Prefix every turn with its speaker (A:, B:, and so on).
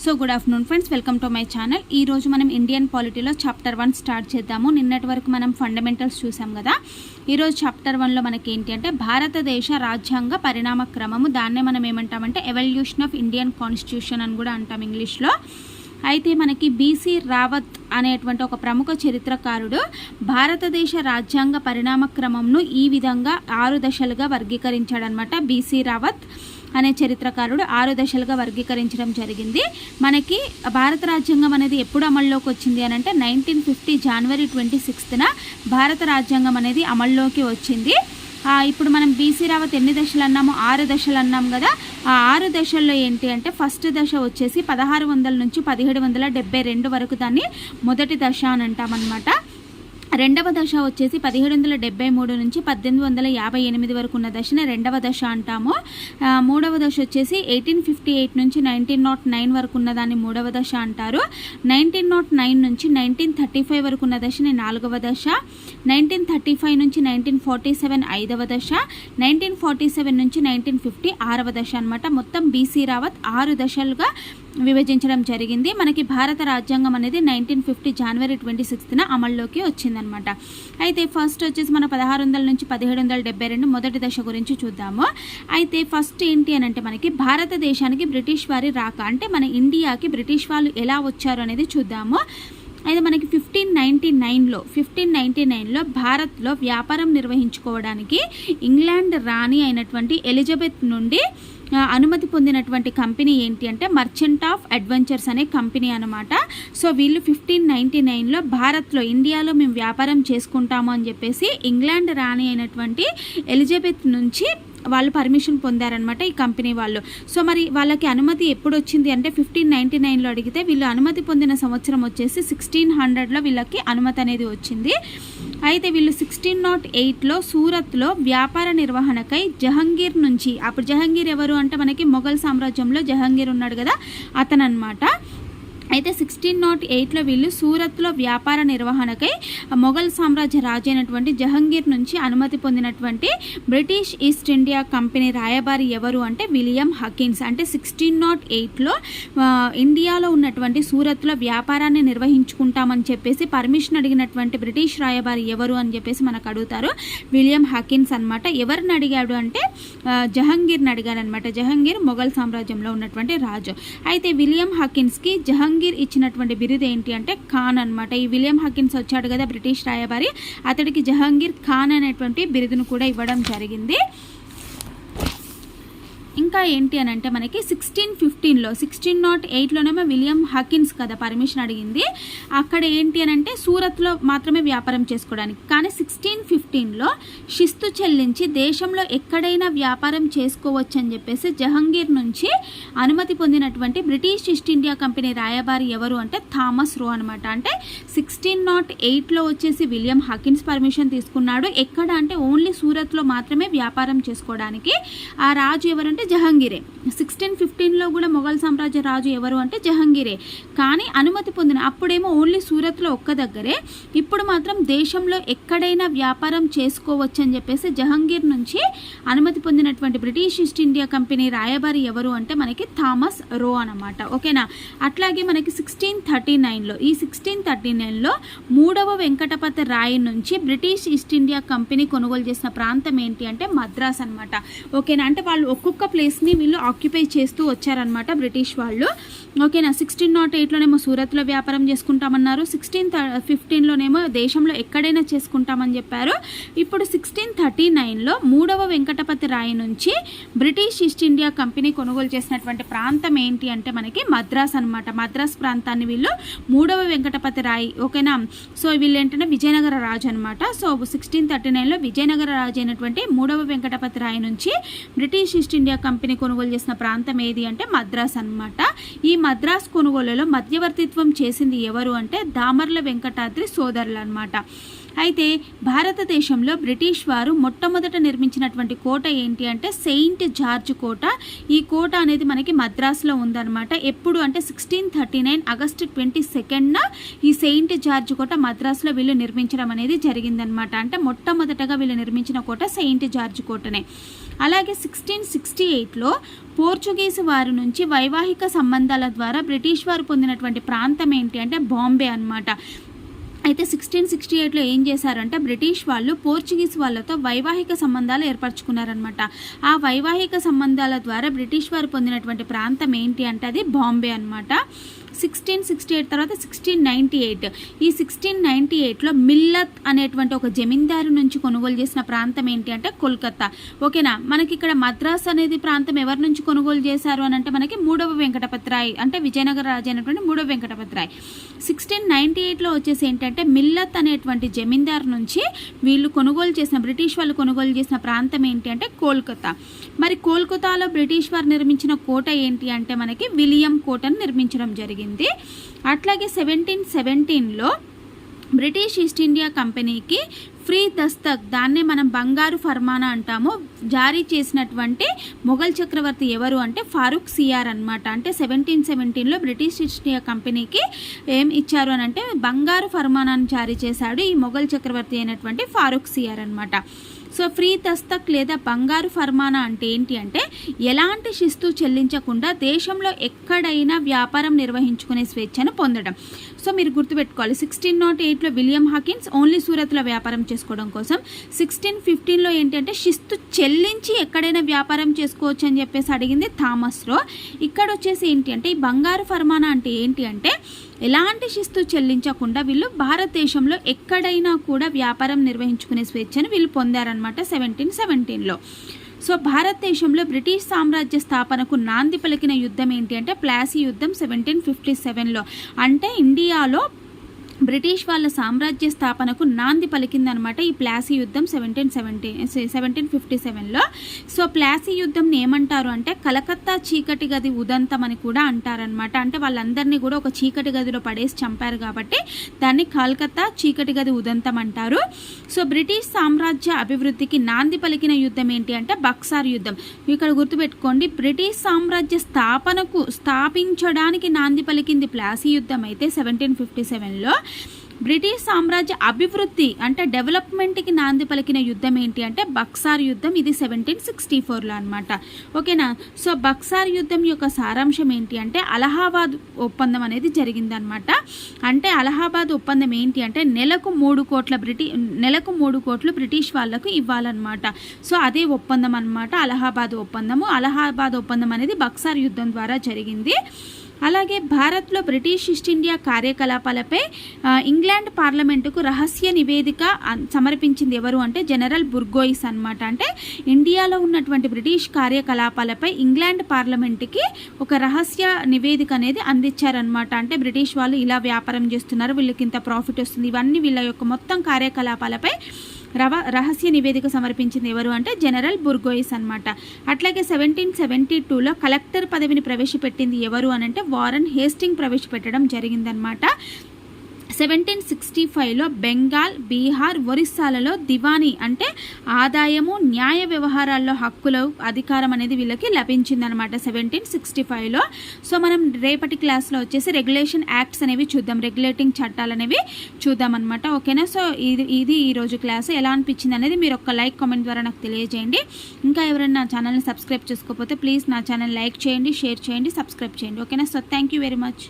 A: So good afternoon friends, welcome to my channel. ఈ రోజు మనం ఇండియన్ పాలిటీలో చాప్టర్ 1 స్టార్ట్ చేద్దాము. నిన్నటి వరకు మనం ఫండమెంటల్స్ చూసాం కదా. ఈరోజు చాప్టర్ 1లో మనకి ఏంటి అంటే భారతదేశ రాజ్యాంగ పరిణామ క్రమము, దాన్నే మనం ఏమంటామంటే ఎవల్యూషన్ ఆఫ్ ఇండియన్ కాన్స్టిట్యూషన్ అని కూడా అంటాం ఇంగ్లీష్లో. అయితే మనకి బీసీ రావత్ అనేటువంటి ఒక ప్రముఖ చరిత్రకారుడు భారతదేశ రాజ్యాంగ పరిణామ క్రమంను ఈ విధంగా 6 దశలుగా వర్గీకరించాడనమాట. బీసీ రావత్ అనే చరిత్రకారుడు 6 దశలుగా వర్గీకరించడం జరిగింది. మనకి భారత రాజ్యాంగం అనేది ఎప్పుడు అమల్లోకి వచ్చింది అని అంటే 1950 జనవరి 26న భారత రాజ్యాంగం అనేది అమల్లోకి వచ్చింది. ఇప్పుడు మనం బీసీ రావత్ ఎన్ని దశలు అన్నాము? 6 దశలు అన్నాం కదా. ఆ 6 దశల్లో ఏంటి అంటే ఫస్ట్ దశ వచ్చేసి 1600 నుంచి 1772 వరకు దాన్ని మొదటి దశ అని అంటామన్నమాట. రెండవ దశ వచ్చేసి 1773 నుంచి 1858 వరకు ఉన్న దశని రెండవ దశ అంటాము. మూడవ దశ వచ్చేసి 1858 నుంచి 1909 వరకు ఉన్న దాన్ని మూడవ దశ అంటారు. 1909 నుంచి 1935 వరకు ఉన్న దశని నాలుగవ దశ. 1935 నుంచి 1947 ఐదవ దశ. 1947 నుంచి 1950 ఆరవ దశ అనమాట. మొత్తం బీసీ రావత్ 6 దశలుగా విభజించడం జరిగింది. మనకి భారత రాజ్యాంగం అనేది 1950 జనవరి 26న అమల్లోకి వచ్చిందనమాట. అయితే ఫస్ట్ వచ్చేసి మన 1600 నుంచి 1772 మొదటి దశ గురించి చూద్దాము. అయితే ఫస్ట్ ఏంటి అని అంటే మనకి భారతదేశానికి బ్రిటిష్ వారి రాక, అంటే మన ఇండియాకి బ్రిటిష్ వాళ్ళు ఎలా వచ్చారు అనేది చూద్దాము. అయితే మనకి 1599లో భారత్లో వ్యాపారం నిర్వహించుకోవడానికి ఇంగ్లాండ్ రాణి అయినటువంటి ఎలిజబెత్ నుండి అనుమతి పొందినటువంటి కంపెనీ ఏంటి అంటే మర్చెంట్ ఆఫ్ అడ్వెంచర్స్ అనే కంపెనీ అనమాట. సో వీళ్ళు 1599లో భారత్లో, ఇండియాలో మేము వ్యాపారం చేసుకుంటాము అని చెప్పేసి ఇంగ్లాండ్ రాణి అయినటువంటి ఎలిజబెత్ నుంచి వాళ్ళు పర్మిషన్ పొందారనమాట ఈ కంపెనీ వాళ్ళు. సో మరి వాళ్ళకి అనుమతి ఎప్పుడు వచ్చింది అంటే 1599లో అడిగితే వీళ్ళు అనుమతి పొందిన సంవత్సరం వచ్చేసి 1600లో వీళ్ళకి అనుమతి అనేది వచ్చింది. అయితే వీళ్ళు 1608లో సూరత్లో వ్యాపార నిర్వహణకై జహంగీర్ నుంచి, అప్పుడు జహంగీర్ ఎవరు అంటే మనకి మొఘల్ సామ్రాజ్యంలో జహంగీర్ ఉన్నాడు కదా, అతను అనమాట. అయితే 1608లో వీళ్ళు సూరత్లో వ్యాపార నిర్వహణకై మొఘల్ సామ్రాజ్య రాజు అయినటువంటి జహంగీర్ నుంచి అనుమతి పొందినటువంటి బ్రిటిష్ ఈస్ట్ ఇండియా కంపెనీ రాయబారి ఎవరు అంటే విలియం హకిన్స్. అంటే 1608లో ఇండియాలో ఉన్నటువంటి సూరత్లో వ్యాపారాన్ని నిర్వహించుకుంటామని చెప్పేసి పర్మిషన్ అడిగినటువంటి బ్రిటిష్ రాయబారి ఎవరు అని చెప్పేసి మనకు అడుగుతారు. విలియం హకిన్స్ అనమాట. ఎవరిని అడిగాడు అంటే జహంగీర్ని అడిగారనమాట. జహంగీర్ మొఘల్ సామ్రాజ్యంలో ఉన్నటువంటి రాజు. అయితే విలియం హకిన్స్కి జహంగీర్ ఇచ్చినటువంటి బిరుదు ఏంటి అంటే ఖాన్ అనమాట. ఈ విలియం హకిన్స్ వచ్చాడు కదా బ్రిటిష్ రాయబారి, అతడికి జహంగీర్ ఖాన్ అనేటువంటి బిరుదును కూడా ఇవ్వడం జరిగింది. ఇంకా ఏంటి అని అంటే మనకి 1608లోనేమో విలియం హకిన్స్ కదా పర్మిషన్ అడిగింది. అక్కడ ఏంటి అని అంటే సూరత్లో మాత్రమే వ్యాపారం చేసుకోవడానికి. కానీ 1615లో శిస్తు చెల్లించి దేశంలో ఎక్కడైనా వ్యాపారం చేసుకోవచ్చు అని చెప్పేసి జహంగీర్ నుంచి అనుమతి పొందినటువంటి బ్రిటిష్ ఈస్ట్ ఇండియా కంపెనీ రాయబారి ఎవరు అంటే థామస్ రో అనమాట. అంటే 1608లో వచ్చేసి విలియం హకిన్స్ పర్మిషన్ తీసుకున్నాడు. ఎక్కడ అంటే ఓన్లీ సూరత్లో మాత్రమే వ్యాపారం చేసుకోవడానికి. ఆ రాజు ఎవరంటే జహంగీరే. 1615లో కూడా మొఘల్ సామ్రాజ్య రాజు ఎవరు అంటే జహంగీరే. కానీ అనుమతి పొందిన అప్పుడేమో ఓన్లీ సూరత్లో ఒక్క దగ్గరే, ఇప్పుడు మాత్రం దేశంలో ఎక్కడైనా వ్యాపారం చేసుకోవచ్చు అని చెప్పేసి జహంగీర్ నుంచి అనుమతి పొందినటువంటి బ్రిటిష్ ఈస్ట్ ఇండియా కంపెనీ రాయబారి ఎవరు అంటే మనకి థామస్ రో అనమాట. ఓకేనా. అట్లాగే మనకి 1639లో మూడవ వెంకటపతి రాయ్ నుంచి బ్రిటిష్ ఈస్ట్ ఇండియా కంపెనీ కొనుగోలు చేసిన ప్రాంతం ఏంటి అంటే మద్రాస్ అనమాట. ఓకేనా. అంటే వాళ్ళు ఒక్కొక్క ప్లేస్ని వీళ్ళు ఆక్యుపై చేస్తూ వచ్చారనమాట బ్రిటిష్ వాళ్ళు. ఓకేనా. 1608లోనేమో సూరత్లో వ్యాపారం చేసుకుంటామన్నారు. 1615లోనేమో దేశంలో ఎక్కడైనా చేసుకుంటామని చెప్పారు. ఇప్పుడు 1639లో మూడవ వెంకటపతి రాయ్ నుంచి బ్రిటిష్ ఈస్ట్ ఇండియా కంపెనీ కొనుగోలు చేసినటువంటి ప్రాంతం ఏంటి అంటే మనకి మద్రాస్ అనమాట. మద్రాస్ ప్రాంతాన్ని వీళ్ళు మూడవ వెంకటపతి రాయ్. ఓకేనా. సో వీళ్ళు ఏంటంటే విజయనగర రాజు అనమాట. సో 1639లో విజయనగర రాజు అయినటువంటి మూడవ వెంకటపతి రాయ్ నుంచి బ్రిటిష్ ఈస్ట్ ఇండియా కంపెనీ కొనుగోలు చేసిన ప్రాంతం ఏది అంటే మద్రాస్ అనమాట. ఈ మద్రాస్ కొనుగోలులో మధ్యవర్తిత్వం చేసింది ఎవరు అంటే దామర్ల వెంకటాద్రి సోదరులు అనమాట. అయితే భారతదేశంలో బ్రిటిష్ వారు మొట్టమొదట నిర్మించినటువంటి కోట ఏంటి అంటే సెయింట్ జార్జ్ కోట. ఈ కోట అనేది మనకి మద్రాసులో ఉందన్నమాట. ఎప్పుడు అంటే 1639 ఆగస్టు 22న ఈ సెయింట్ జార్జ్ కోట మద్రాసులో వీళ్ళు నిర్మించడం అనేది జరిగిందనమాట. అంటే మొట్టమొదటగా వీళ్ళు నిర్మించిన కోట సెయింట్ జార్జ్ కోటనే. అలాగే 1668లో పోర్చుగీసు వారి నుంచి వైవాహిక సంబంధాల ద్వారా బ్రిటిష్ వారు పొందినటువంటి ప్రాంతం ఏంటి అంటే బాంబే అన్నమాట. అయితే 1668లో ఏం చేశారంటే బ్రిటిష్ వాళ్ళు పోర్చుగీస్ వాళ్ళతో వైవాహిక సంబంధాలు ఏర్పరచుకున్నారనమాట. ఆ వైవాహిక సంబంధాల ద్వారా బ్రిటిష్ వారు పొందినటువంటి ప్రాంతం ఏంటి అంటే అది బాంబే అనమాట. 1668 తర్వాత 1698, ఈ 1698లో మిల్లత్ అనేటువంటి ఒక జమీందారు నుంచి కొనుగోలు చేసిన ప్రాంతం ఏంటి అంటే కోల్కతా. ఓకేనా, మనకి ఇక్కడ మద్రాస్ అనేది ప్రాంతం ఎవరి నుంచి కొనుగోలు చేశారు అని అంటే మనకి 3వ వెంకటపతిరాయ్, అంటే విజయనగర రాజు అయినటువంటి 3వ వెంకటపతిరాయ్. 1698లో వచ్చేసి ఏంటంటే మిల్లత్ అనేటువంటి జమీందారు నుంచి వీళ్ళు కొనుగోలు చేసిన, బ్రిటిష్ వాళ్ళు కొనుగోలు చేసిన ప్రాంతం ఏంటి అంటే కోల్కతా. మరి కోల్కతాలో బ్రిటిష్ వారు నిర్మించిన కోట ఏంటి అంటే మనకి విలియం కోటను నిర్మించడం జరిగింది. అట్లాగే 1717లో బ్రిటిష్ ఈస్ట్ ఇండియా కంపెనీకి ఫ్రీ దస్తక్, దాన్నే మనం బంగారు ఫర్మానా అంటాము, జారీ చేసినటువంటి మొఘల్ చక్రవర్తి ఎవరు అంటే ఫారూక్ సియార్ అనమాట. అంటే 1717లో బ్రిటిష్ ఈస్ట్ ఇండియా కంపెనీకి ఏం ఇచ్చారు అని అంటే బంగారు ఫర్మానాన్ని జారీ చేశాడు ఈ మొఘల్ చక్రవర్తి అయినటువంటి ఫారూక్ సియార్ అనమాట. సో ఫ్రీ దస్తక్ లేదా బంగారు ఫర్మానా అంటే ఏంటి అంటే ఎలాంటి శిస్తు చెల్లించకుండా దేశంలో ఎక్కడైనా వ్యాపారం నిర్వహించుకునే స్వేచ్ఛను పొందడం. సో మీరు గుర్తుపెట్టుకోవాలి, 1608లో విలియం హాకిన్స్ ఓన్లీ సూరత్లో వ్యాపారం చేసుకోవడం కోసం, 1615లో ఏంటంటే శిస్తు చెల్లించి ఎక్కడైనా వ్యాపారం చేసుకోవచ్చు అని చెప్పేసి అడిగింది థామస్ రో. ఇక్కడ వచ్చేసి ఏంటి అంటే ఈ బంగారు ఫర్మానా అంటే ఏంటి అంటే ఎలాంటి శిస్తు చెల్లించకుండా వీళ్ళు భారతదేశంలో ఎక్కడైనా కూడా వ్యాపారం నిర్వహించుకునే స్వేచ్ఛను వీళ్ళు పొందారనమాట 1717లో. సో భారతదేశంలో బ్రిటిష్ సామ్రాజ్య స్థాపనకు నాంది పలికిన యుద్ధం ఏంటి అంటే ప్లాసీ యుద్ధం 1757లో. అంటే ఇండియాలో బ్రిటిష్ వాళ్ళ సామ్రాజ్య స్థాపనకు నాంది పలికిందనమాట ఈ ప్లాసీ యుద్ధం 1757లో. సో ప్లాసీ యుద్ధంని ఏమంటారు అంటే కలకత్తా చీకటి గది ఉదంతం అని కూడా అంటారనమాట. అంటే వాళ్ళందరినీ కూడా ఒక చీకటి గదిలో పడేసి చంపారు కాబట్టి దాన్ని కలకత్తా చీకటి గది ఉదంతం అంటారు. సో బ్రిటిష్ సామ్రాజ్య అభివృద్ధికి నాంది పలికిన యుద్ధం ఏంటి అంటే బక్సార్ యుద్ధం. ఇక్కడ గుర్తుపెట్టుకోండి, బ్రిటిష్ సామ్రాజ్య స్థాపించడానికి నాంది పలికింది ప్లాసీ యుద్ధం అయితే 1757లో, బ్రిటిష్ సామ్రాజ్య అభివృద్ధి అంటే డెవలప్మెంట్కి నాంది పలికిన యుద్ధం ఏంటి అంటే బక్సార్ యుద్ధం, ఇది 1764లో అనమాట. ఓకేనా. సో బక్సార్ యుద్ధం యొక్క సారాంశం ఏంటి అంటే అలహాబాద్ ఒప్పందం అనేది జరిగిందనమాట. అంటే అలహాబాద్ ఒప్పందం ఏంటి అంటే నెలకు 3 కోట్లు బ్రిటిష్ వాళ్ళకు ఇవ్వాలన్నమాట. సో అదే ఒప్పందం అనమాట అలహాబాద్ ఒప్పందము. అలహాబాద్ ఒప్పందం అనేది బక్సార్ యుద్ధం ద్వారా జరిగింది. అలాగే భారత్లో బ్రిటిష్ ఈస్ట్ ఇండియా కార్యకలాపాలపై ఇంగ్లాండ్ పార్లమెంటుకు రహస్య నివేదిక సమర్పించింది ఎవరు అంటే జనరల్ బుర్గోయిస్ అనమాట. అంటే ఇండియాలో ఉన్నటువంటి బ్రిటిష్ కార్యకలాపాలపై ఇంగ్లాండ్ పార్లమెంటుకి ఒక రహస్య నివేదిక అనేది అందించారనమాట. అంటే బ్రిటిష్ వాళ్ళు ఇలా వ్యాపారం చేస్తున్నారు, వీళ్ళకి ఇంత ప్రాఫిట్ వస్తుంది, ఇవన్నీ వీళ్ళ యొక్క మొత్తం కార్యకలాపాలపై రహస్య నివేదిక సమర్పించింది ఎవరు అంటే జనరల్ బుర్గోయిస్ అనమాట. అట్లాగే 1772లో కలెక్టర్ పదవిని ప్రవేశపెట్టింది ఎవరు అని అంటే వారన్ హేస్టింగ్ ప్రవేశపెట్టడం జరిగిందనమాట. 1765లో బెంగాల్, బీహార్, ఒరిస్సాలలో దివానీ అంటే ఆదాయము, న్యాయ వ్యవహారాల్లో హక్కుల అధికారం అనేది వీళ్ళకి లభించిందనమాట 1765లో. సో మనం రేపటి క్లాస్లో వచ్చేసి రెగ్యులేషన్ యాక్ట్స్ అనేవి చూద్దాం, రెగ్యులేటింగ్ చట్టాలు అనేవి చూద్దాం అనమాట. ఓకేనా. సో ఇది ఈరోజు క్లాస్ ఎలా అనిపించింది అనేది మీరు ఒక లైక్ కామెంట్ ద్వారా నాకు తెలియజేయండి. ఇంకా ఎవరైనా నా ఛానల్ని సబ్స్క్రైబ్ చేసుకోకపోతే ప్లీజ్ నా ఛానల్ లైక్ చేయండి, షేర్ చేయండి, సబ్స్క్రైబ్ చేయండి. ఓకేనా. So thank you very much.